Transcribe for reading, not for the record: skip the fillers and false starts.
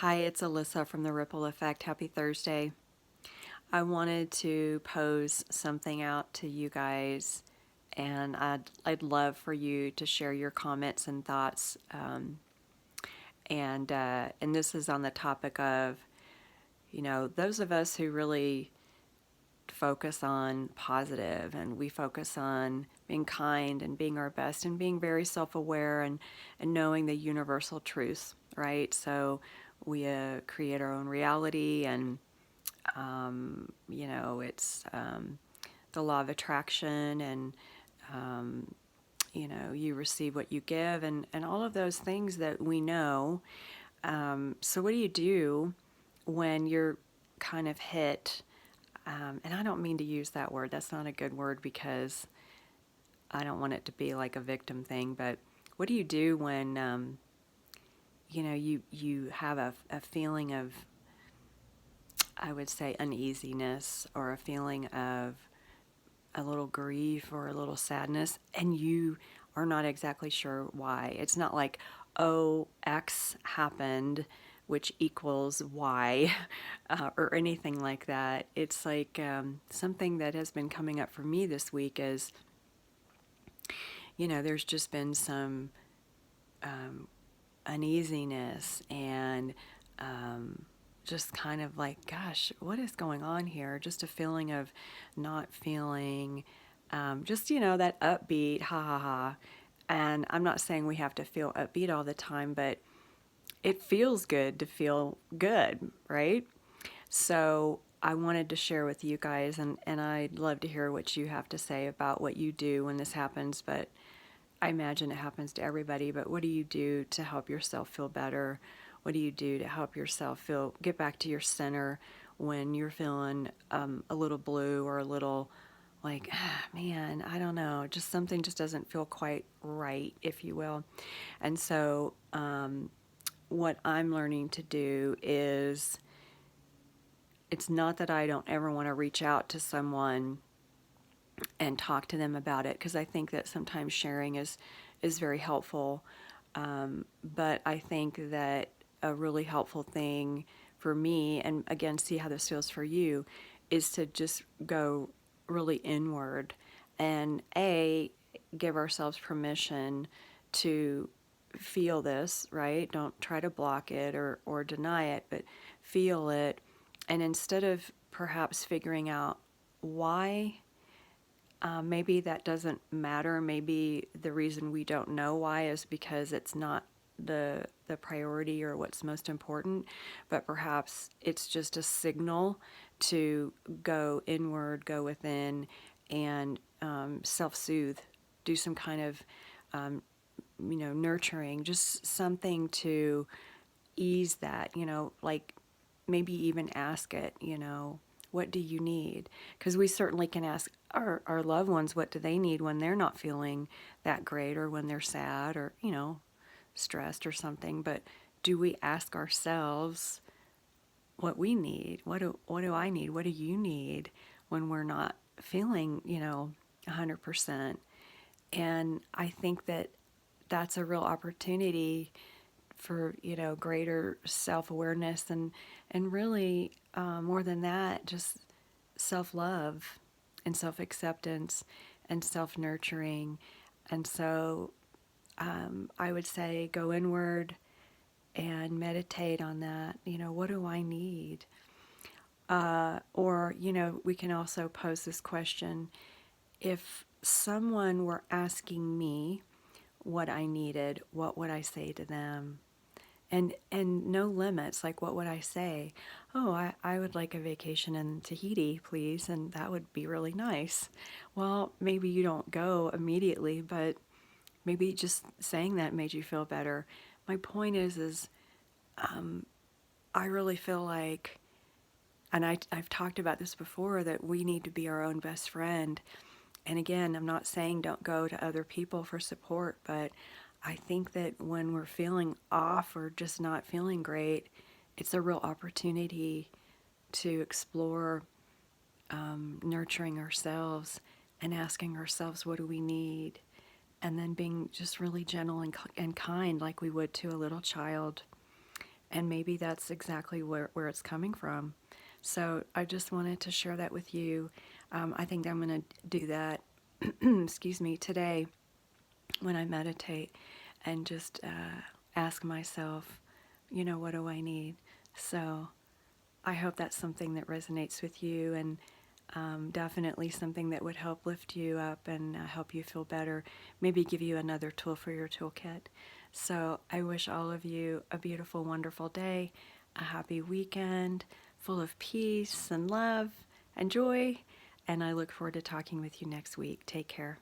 Hi, it's Alisa from The Ripple Effect. Happy Thursday. I wanted to pose something out to you guys, and I'd love for you to share your comments and thoughts. And this is on the topic of, those of us who really focus on positive and we focus on being kind and being our best and being very self-aware and knowing the universal truths, right? So we create our own reality, and it's the law of attraction, and you receive what you give, and all of those things that we know. So what do you do when you're kind of hit? And I don't mean to use that word. That's not a good word because I don't want it to be like a victim thing. But what do you do when you have a feeling of, I would say, uneasiness, or a feeling of a little grief or a little sadness, and you are not exactly sure why? It's not like, oh, X happened, which equals Y, or anything like that. It's like something that has been coming up for me this week is, there's just been some uneasiness and just kind of like, gosh, what is going on here? Just a feeling of not feeling just, that upbeat, ha ha ha. And I'm not saying we have to feel upbeat all the time, but it feels good to feel good, right? So I wanted to share with you guys, and I'd love to hear what you have to say about what you do when this happens, but I imagine it happens to everybody. But what do you do to help yourself feel better? What do you do to help yourself get back to your center when you're feeling a little blue, or a little like, man, I don't know, just something just doesn't feel quite right, if you will. And so what I'm learning to do is, it's not that I don't ever want to reach out to someone and talk to them about it, because I think that sometimes sharing is very helpful. But I think that a really helpful thing for me, and again, see how this feels for you, is to just go really inward and give ourselves permission to feel this, right? Don't try to block it or deny it, but feel it. And instead of perhaps figuring out why, maybe that doesn't matter. Maybe the reason we don't know why is because it's not the priority or what's most important, but perhaps it's just a signal to go inward, go within, and self-soothe, do some kind of nurturing, just something to ease that, like maybe even ask it, what do you need? Because we certainly can ask our loved ones, what do they need when they're not feeling that great, or when they're sad, or, stressed or something. But do we ask ourselves what we need? What do I need? What do you need when we're not feeling, 100%? And I think that that's a real opportunity for greater self-awareness, and really more than that, just self-love and self-acceptance and self-nurturing. And so I would say go inward and meditate on that. What do I need? Or we can also pose this question: if someone were asking me what I needed, what would I say to them? And no limits. Like, what would I say? Oh, I would like a vacation in Tahiti, please, and that would be really nice. Well, maybe you don't go immediately, but maybe just saying that made you feel better. My point is I really feel like, and I've talked about this before, that we need to be our own best friend. And again, I'm not saying don't go to other people for support, but I think that when we're feeling off or just not feeling great, it's a real opportunity to explore nurturing ourselves and asking ourselves, what do we need? And then being just really gentle and kind, like we would to a little child. And maybe that's exactly where it's coming from. So I just wanted to share that with you. I think I'm going to do that, excuse me, today when I meditate and just ask myself, what do I need? So I hope that's something that resonates with you, and definitely something that would help lift you up and help you feel better, maybe give you another tool for your toolkit. So I wish all of you a beautiful, wonderful day, a happy weekend full of peace and love and joy, and I look forward to talking with you next week. Take care.